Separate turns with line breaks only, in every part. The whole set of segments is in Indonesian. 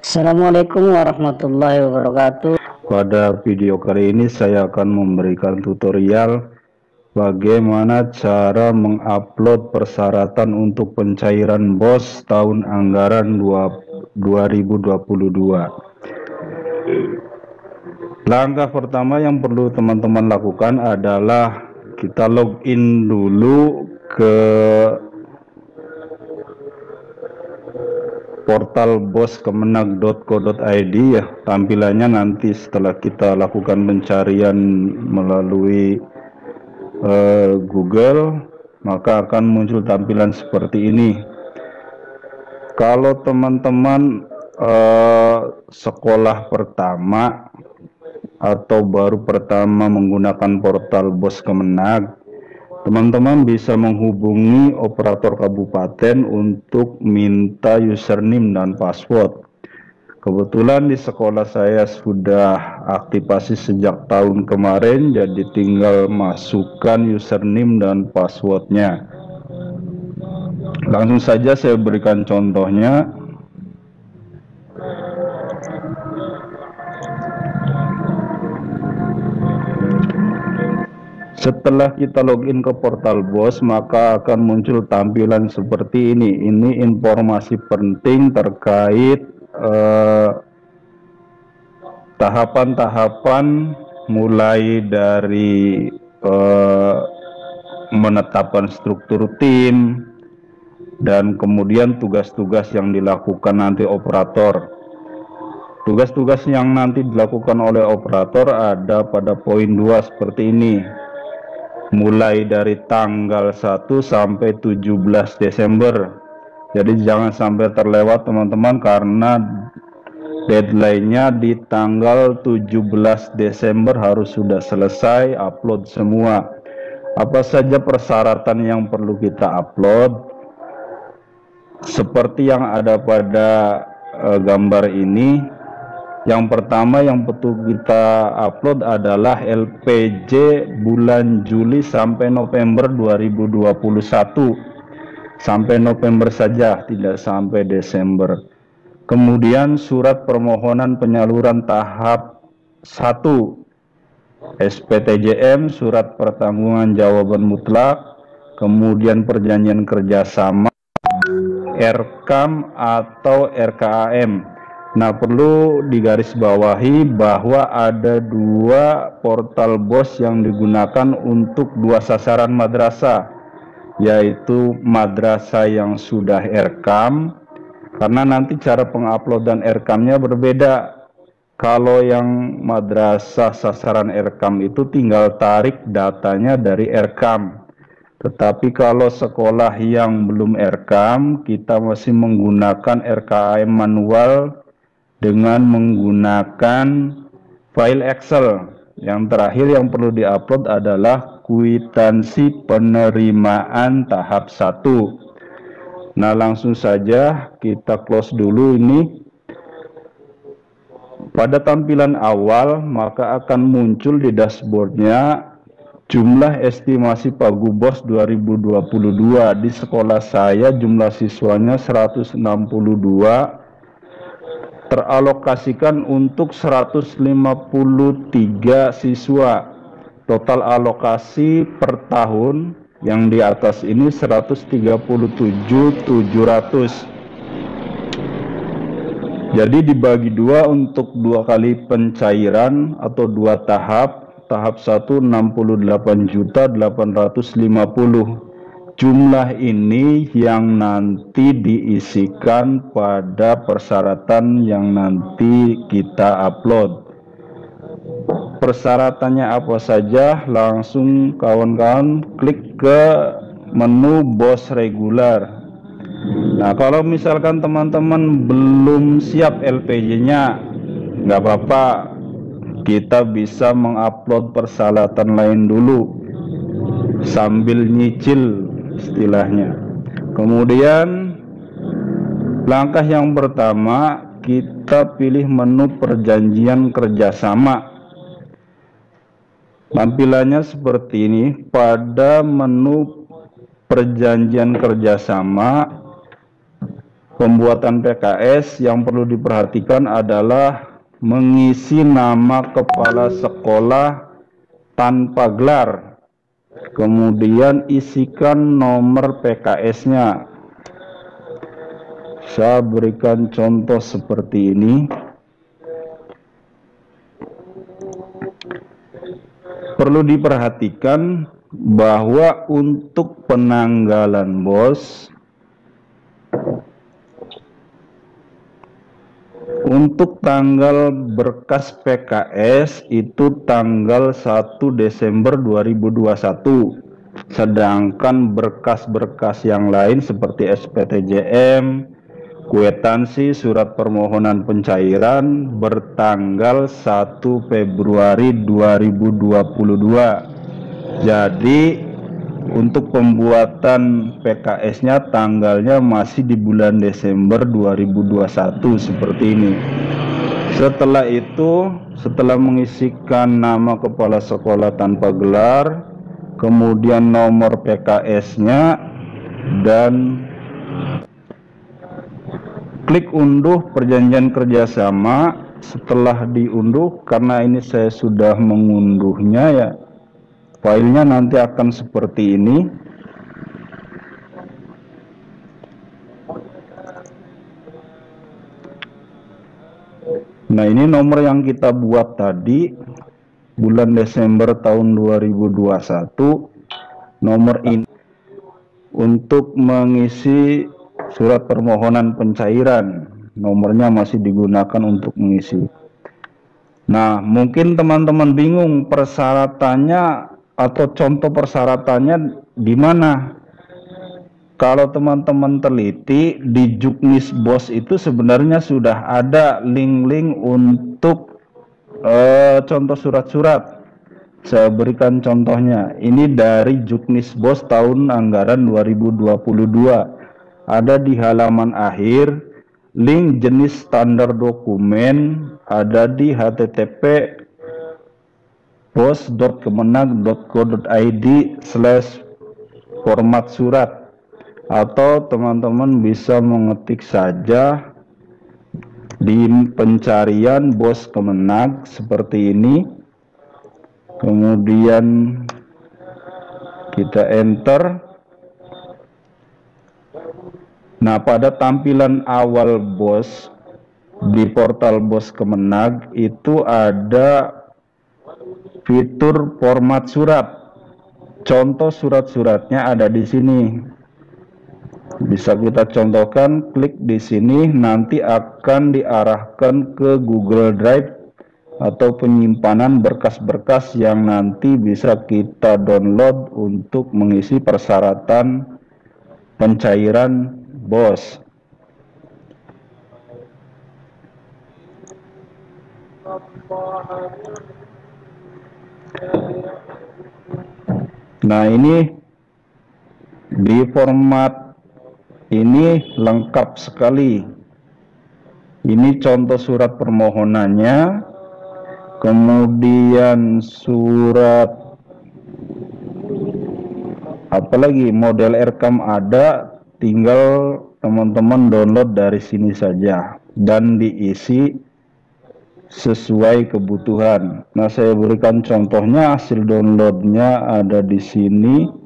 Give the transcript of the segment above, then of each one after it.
Assalamualaikum warahmatullahi wabarakatuh.
Pada video kali ini saya akan memberikan tutorial bagaimana cara mengupload persyaratan untuk pencairan BOS tahun anggaran 2022. Langkah pertama yang perlu teman-teman lakukan adalah kita login dulu ke portal boskemenag.co.id ya. Tampilannya nanti setelah kita lakukan pencarian melalui Google, maka akan muncul tampilan seperti ini. Kalau teman-teman sekolah pertama atau baru pertama menggunakan portal Bos Kemenag, teman-teman bisa menghubungi operator kabupaten untuk minta username dan password. Kebetulan di sekolah saya sudah aktivasi sejak tahun kemarin, jadi tinggal masukkan username dan passwordnya. Langsung saja saya berikan contohnya. Setelah kita login ke portal BOS, maka akan muncul tampilan seperti ini. Ini informasi penting terkait tahapan-tahapan mulai dari menetapkan struktur tim dan kemudian tugas-tugas yang dilakukan nanti operator. Tugas-tugas yang nanti dilakukan oleh operator ada pada poin 2 seperti ini. Mulai dari tanggal 1 sampai 17 Desember. Jadi jangan sampai terlewat teman-teman, karena deadline-nya di tanggal 17 Desember harus sudah selesai upload semua. Apa saja persyaratan yang perlu kita upload? Seperti yang ada pada gambar ini. Yang pertama yang perlu kita upload adalah LPJ bulan Juli sampai November 2021. Sampai November saja, tidak sampai Desember. Kemudian surat permohonan penyaluran tahap 1, SPTJM, surat pertanggungan jawaban mutlak, kemudian perjanjian kerjasama, RKAM atau RKAM. Nah, perlu digarisbawahi bahwa ada dua portal BOS yang digunakan untuk dua sasaran madrasah, yaitu madrasah yang sudah RKAM, karena nanti cara penguploadan RKAM-nya berbeda. Kalau yang madrasah sasaran RKAM itu tinggal tarik datanya dari RKAM. Tetapi kalau sekolah yang belum RKAM, kita masih menggunakan RKAM manual dengan menggunakan file Excel. Yang terakhir yang perlu diupload adalah kwitansi penerimaan tahap 1. Nah, langsung saja kita close dulu ini. Pada tampilan awal maka akan muncul di dashboardnya jumlah estimasi Pagu BOS 2022. Di sekolah saya jumlah siswanya 162, teralokasikan untuk 153 siswa. Total alokasi per tahun yang di atas ini 137.700. Jadi dibagi dua untuk dua kali pencairan atau dua tahap. Tahap 1 68.850. Jumlah ini yang nanti diisikan pada persyaratan yang nanti kita upload. Persyaratannya apa saja? Langsung kawan-kawan klik ke menu BOS reguler. Nah, kalau misalkan teman-teman belum siap LPJ-nya, nggak apa-apa, kita bisa mengupload persyaratan lain dulu sambil nyicil istilahnya. Kemudian langkah yang pertama, kita pilih menu perjanjian kerjasama. Tampilannya seperti ini. Pada menu perjanjian kerjasama pembuatan PKS yang perlu diperhatikan adalah mengisi nama kepala sekolah tanpa gelar. Kemudian isikan nomor PKS-nya. Saya berikan contoh seperti ini. Perlu diperhatikan bahwa untuk penanggalan BOS, untuk tanggal berkas PKS itu tanggal 1 Desember 2021. Sedangkan berkas-berkas yang lain seperti SPTJM, kwitansi, surat permohonan pencairan bertanggal 1 Februari 2022. Jadi untuk pembuatan PKS-nya tanggalnya masih di bulan Desember 2021 seperti ini. Setelah itu, setelah mengisikan nama kepala sekolah tanpa gelar, kemudian nomor PKS-nya, dan klik unduh perjanjian kerjasama. Setelah diunduh, karena ini saya sudah mengunduhnya ya, filenya nanti akan seperti ini. Nah, ini nomor yang kita buat tadi bulan Desember tahun 2021. Nomor ini untuk mengisi surat permohonan pencairan, nomornya masih digunakan untuk mengisi. Nah, mungkin teman-teman bingung persyaratannya atau contoh persyaratannya di mana. Kalau teman-teman teliti di Juknis BOS itu sebenarnya sudah ada link-link untuk contoh surat-surat. Saya berikan contohnya. Ini dari Juknis BOS tahun anggaran 2022. Ada di halaman akhir, link jenis standar dokumen ada di http bos.kemenag.go.id/format surat, atau teman-teman bisa mengetik saja di pencarian BOS Kemenag seperti ini, kemudian kita enter. Nah, pada tampilan awal BOS di portal BOS Kemenag itu ada fitur format surat. Contoh surat-suratnya ada di sini. Bisa kita contohkan, klik di sini, nanti akan diarahkan ke Google Drive atau penyimpanan berkas-berkas yang nanti bisa kita download untuk mengisi persyaratan pencairan BOS. Nah, ini di format ini lengkap sekali. Ini contoh surat permohonannya, kemudian surat apalagi model rekam ada, tinggal teman-teman download dari sini saja dan diisi sesuai kebutuhan. Nah, saya berikan contohnya, hasil downloadnya ada di sini.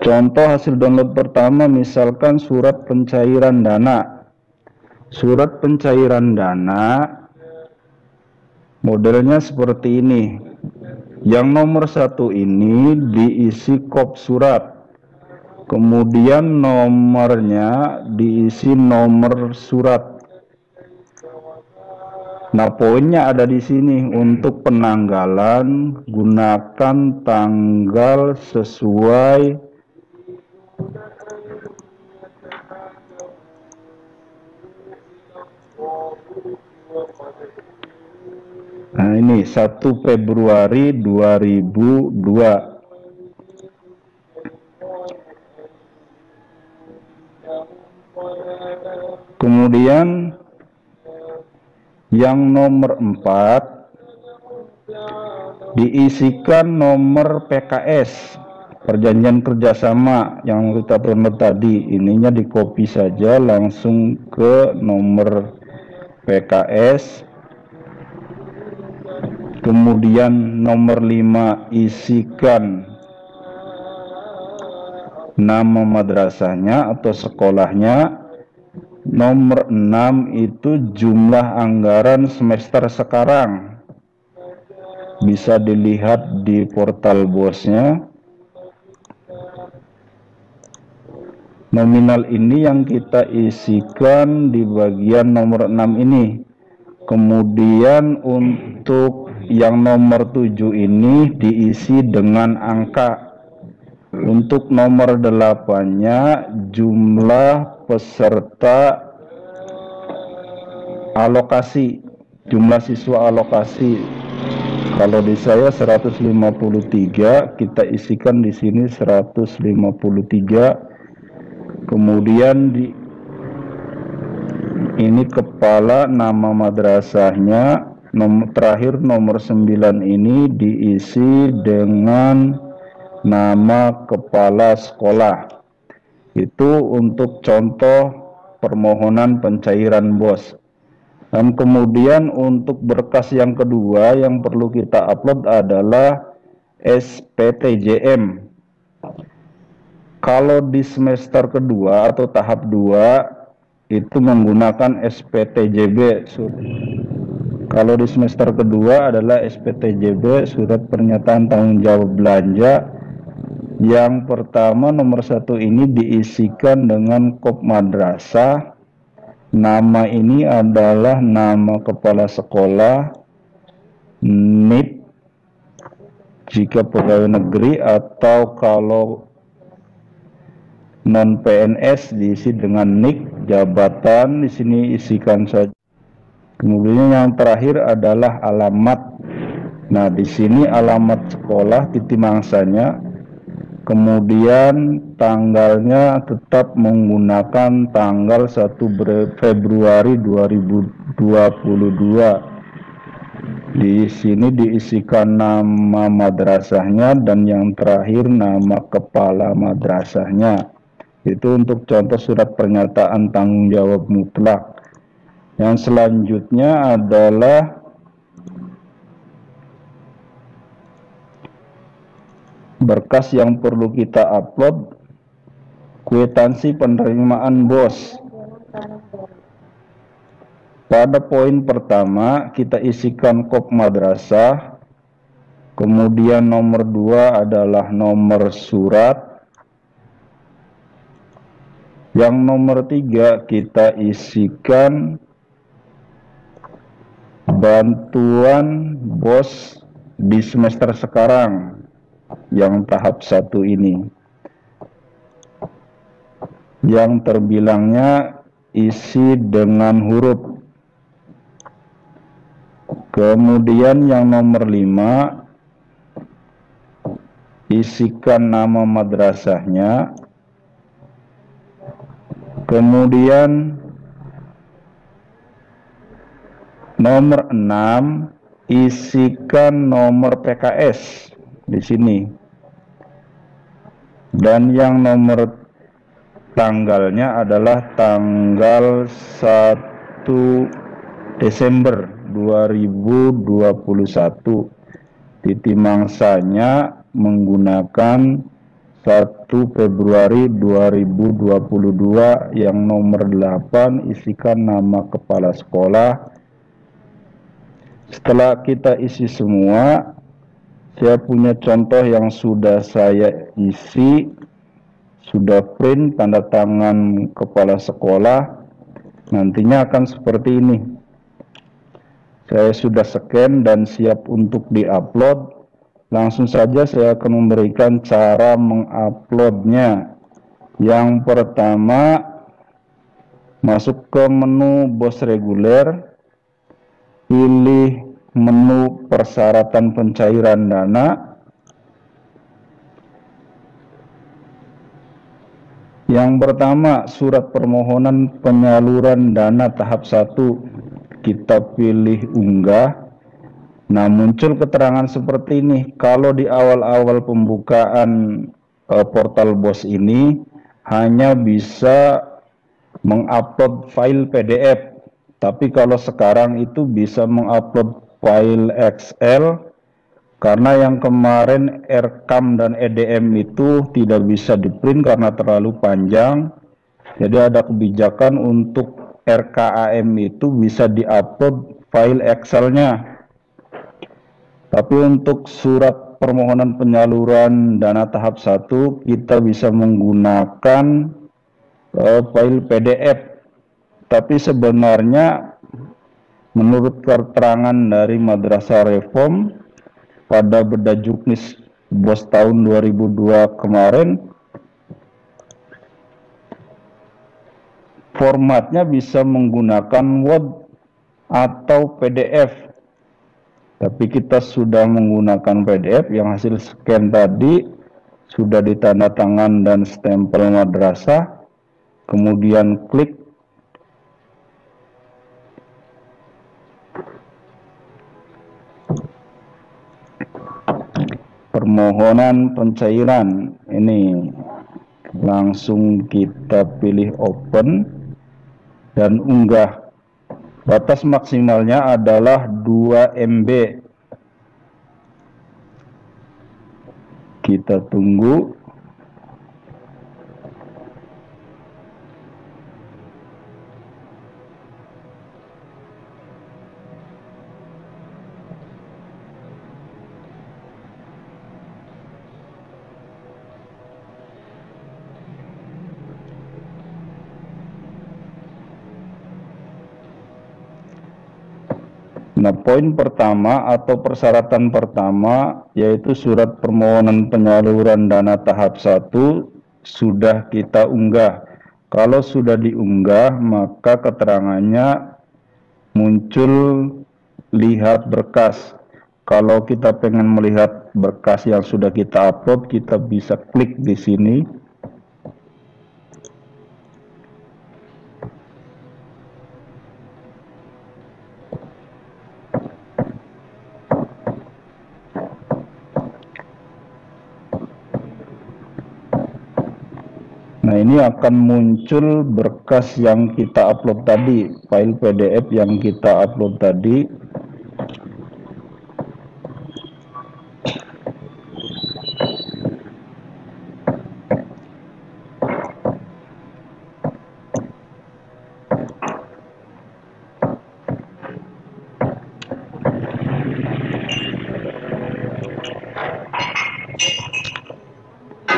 Contoh hasil download pertama misalkan surat pencairan dana. Surat pencairan dana modelnya seperti ini. Yang nomor 1 ini diisi kop surat. Kemudian nomornya diisi nomor surat. Nah, poinnya ada di sini. Untuk penanggalan gunakan tanggal sesuai nah, ini 1 Februari 2002. Kemudian yang nomor 4 diisikan nomor PKS, perjanjian kerjasama yang kita pernah tadi. Ininya di copy saja langsung ke nomor PKS. Kemudian nomor 5 isikan nama madrasahnya atau sekolahnya. Nomor 6 itu jumlah anggaran semester sekarang. Bisa dilihat di portal BOS-nya. Nominal ini yang kita isikan di bagian nomor 6 ini. Kemudian untuk yang nomor 7 ini diisi dengan angka. Untuk nomor 8-nya jumlah peserta alokasi, jumlah siswa alokasi. Kalau di saya 153, kita isikan di sini 153. Kemudian ini kepala nama madrasahnya, terakhir nomor 9 ini diisi dengan nama kepala sekolah. Itu untuk contoh permohonan pencairan BOS. Dan kemudian untuk berkas yang kedua yang perlu kita upload adalah SPTJM. Kalau di semester kedua atau tahap 2 itu menggunakan SPTJB. Kalau di semester kedua adalah SPTJB, surat pernyataan tanggung jawab belanja. Yang pertama nomor 1 ini diisikan dengan kop madrasah. Nama ini adalah nama kepala sekolah, NIP jika pegawai negeri, atau kalau non PNS diisi dengan NIK. Jabatan di sini isikan saja. Kemudian yang terakhir adalah alamat. Nah, di sini alamat sekolah, titik mangsanya. Kemudian tanggalnya tetap menggunakan tanggal 1 Februari 2022. Di sini diisikan nama madrasahnya dan yang terakhir nama kepala madrasahnya. Itu untuk contoh surat pernyataan tanggung jawab mutlak. Yang selanjutnya adalah berkas yang perlu kita upload, kwitansi penerimaan BOS. Pada poin pertama kita isikan kop madrasah, kemudian nomor 2 adalah nomor surat, yang nomor 3 kita isikan bantuan BOS di semester sekarang yang tahap 1 ini, yang terbilangnya isi dengan huruf. Kemudian yang nomor 5 isikan nama madrasahnya. Kemudian nomor 6 isikan nomor PKS di sini. Dan yang nomor tanggalnya adalah tanggal 1 Desember 2021. Titik mangsanya menggunakan 1 Februari 2022. Yang nomor 8 isikan nama kepala sekolah. Setelah kita isi semua, saya punya contoh yang sudah saya isi, sudah print tanda tangan kepala sekolah. Nantinya akan seperti ini. Saya sudah scan dan siap untuk diupload. Langsung saja saya akan memberikan cara menguploadnya. Yang pertama, masuk ke menu BOS reguler, pilih menu persyaratan pencairan dana. Yang pertama, surat permohonan penyaluran dana tahap 1. Kita pilih unggah. Nah, muncul keterangan seperti ini. Kalau di awal-awal pembukaan portal BOS ini hanya bisa mengupload file PDF, tapi kalau sekarang itu bisa mengupload file Excel, karena yang kemarin RKAM dan EDM itu tidak bisa di-print karena terlalu panjang. Jadi ada kebijakan untuk RKAM itu bisa di-upload file Excel-nya. Tapi untuk surat permohonan penyaluran dana tahap 1 kita bisa menggunakan file PDF. Tapi sebenarnya menurut keterangan dari Madrasah Reform pada Beda Juknis BOS tahun 2002 kemarin, formatnya bisa menggunakan Word atau PDF. Tapi kita sudah menggunakan PDF yang hasil scan tadi sudah ditanda tangan dan stempel madrasah, kemudian klik permohonan pencairan. Ini langsung kita pilih open dan unggah. Batas maksimalnya adalah 2 MB. Kita tunggu. Nah, poin pertama atau persyaratan pertama yaitu surat permohonan penyaluran dana tahap 1 sudah kita unggah. Kalau sudah diunggah, maka keterangannya muncul lihat berkas. Kalau kita pengen melihat berkas yang sudah kita upload, kita bisa klik di sini. Nah, ini akan muncul berkas yang kita upload tadi, file PDF yang kita upload tadi.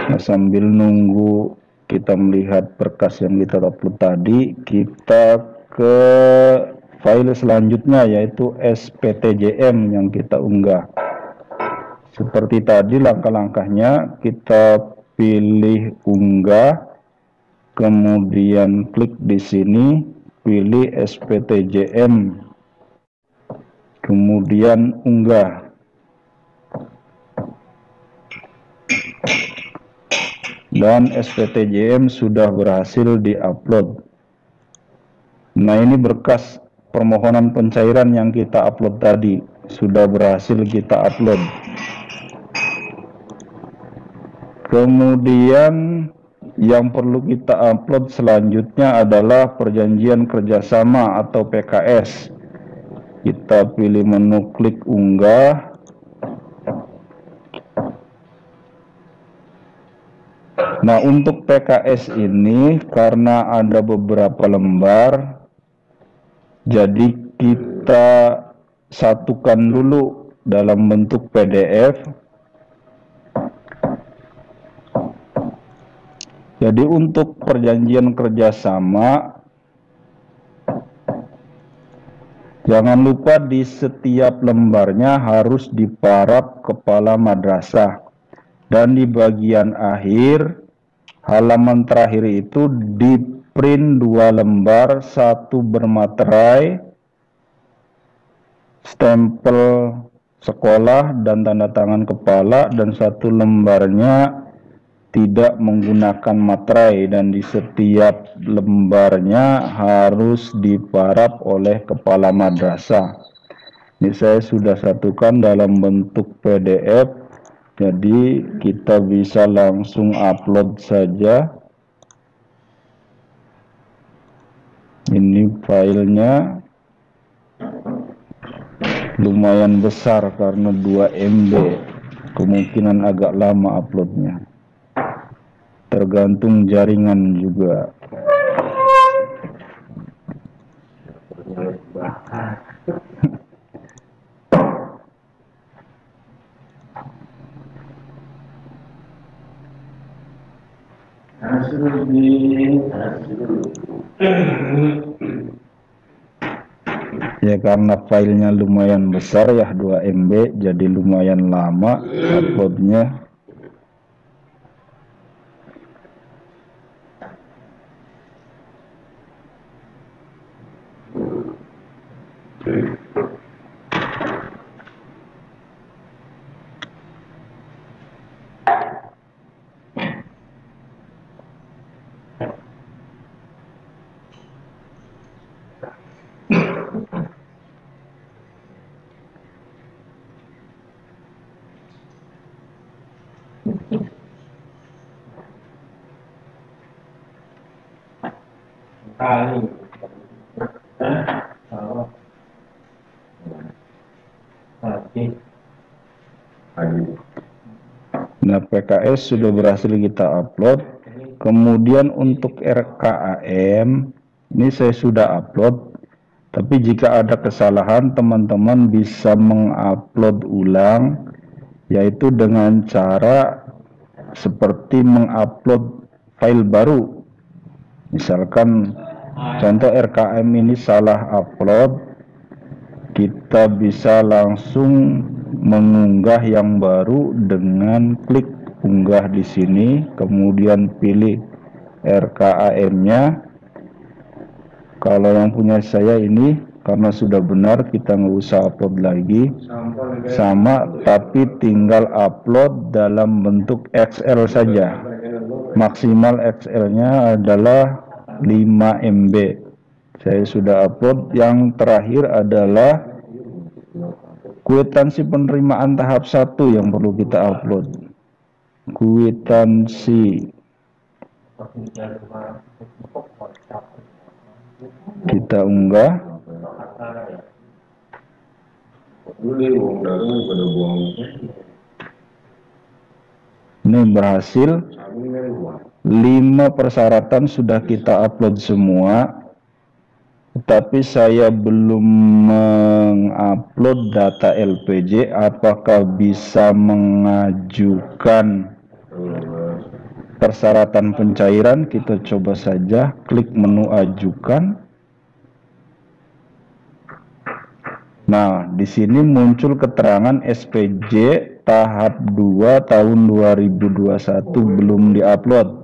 Nah, sambil nunggu kita melihat berkas yang kita upload tadi, kita ke file selanjutnya yaitu SPTJM yang kita unggah. Seperti tadi langkah-langkahnya, kita pilih unggah, kemudian klik di sini, pilih SPTJM, kemudian unggah. Dan SPTJM sudah berhasil diupload. Nah, ini berkas permohonan pencairan yang kita upload tadi sudah berhasil kita upload. Kemudian yang perlu kita upload selanjutnya adalah perjanjian kerjasama atau PKS. Kita pilih menu klik unggah. Nah, untuk PKS ini karena ada beberapa lembar, jadi kita satukan dulu dalam bentuk PDF. Jadi untuk perjanjian kerjasama, jangan lupa di setiap lembarnya harus diparaf kepala madrasah. Dan di bagian akhir, halaman terakhir itu di print 2 lembar, satu bermaterai, stempel sekolah dan tanda tangan kepala, dan satu lembarnya tidak menggunakan materai, dan di setiap lembarnya harus diparaf oleh kepala madrasah. Ini saya sudah satukan dalam bentuk PDF, jadi kita bisa langsung upload saja. Ini filenya lumayan besar karena 2 MB, kemungkinan agak lama uploadnya, tergantung jaringan juga. Ya karena filenya lumayan besar ya, 2 MB, jadi lumayan lama uploadnya. Nah, PKS sudah berhasil kita upload. Kemudian untuk RKAM ini saya sudah upload, tapi jika ada kesalahan teman-teman bisa mengupload ulang, yaitu dengan cara seperti mengupload file baru. Misalkan contoh RKM ini salah upload, kita bisa langsung mengunggah yang baru dengan klik unggah di sini, kemudian pilih RKAM-nya. Kalau yang punya saya ini karena sudah benar, kita nggak usah upload lagi, sama, tapi tinggal upload dalam bentuk Excel saja. Maksimal Excel-nya adalah 5 MB. Saya sudah upload. Yang terakhir adalah kwitansi penerimaan tahap 1 yang perlu kita upload. Kwitansi kita unggah. Ini berhasil. 5 persyaratan sudah kita upload semua, tapi saya belum mengupload data LPJ. Apakah bisa mengajukan persyaratan pencairan? Kita coba saja, klik menu ajukan. Nah, di sini muncul keterangan SPJ tahap 2 tahun 2021 belum diupload.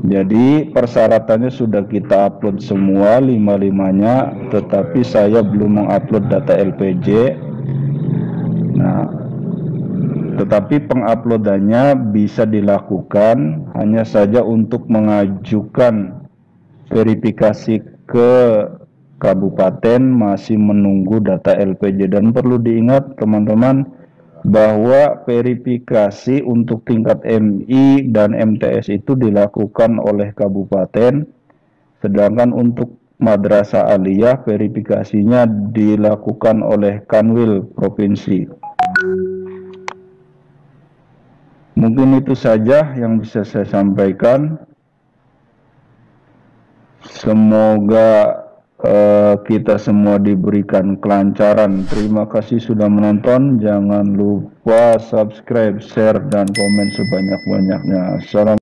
Jadi persyaratannya sudah kita upload semua 5-5-nya, tetapi saya belum mengupload data LPJ. Nah, tetapi penguploadannya bisa dilakukan, hanya saja untuk mengajukan verifikasi ke kabupaten masih menunggu data LPJ. Dan perlu diingat teman-teman bahwa verifikasi untuk tingkat MI dan MTS itu dilakukan oleh kabupaten, sedangkan untuk madrasah aliyah verifikasinya dilakukan oleh Kanwil provinsi. Mungkin itu saja yang bisa saya sampaikan. Semoga kita semua diberikan kelancaran. Terima kasih sudah menonton. Jangan lupa subscribe, share, dan komen sebanyak-banyaknya. Assalamualaikum.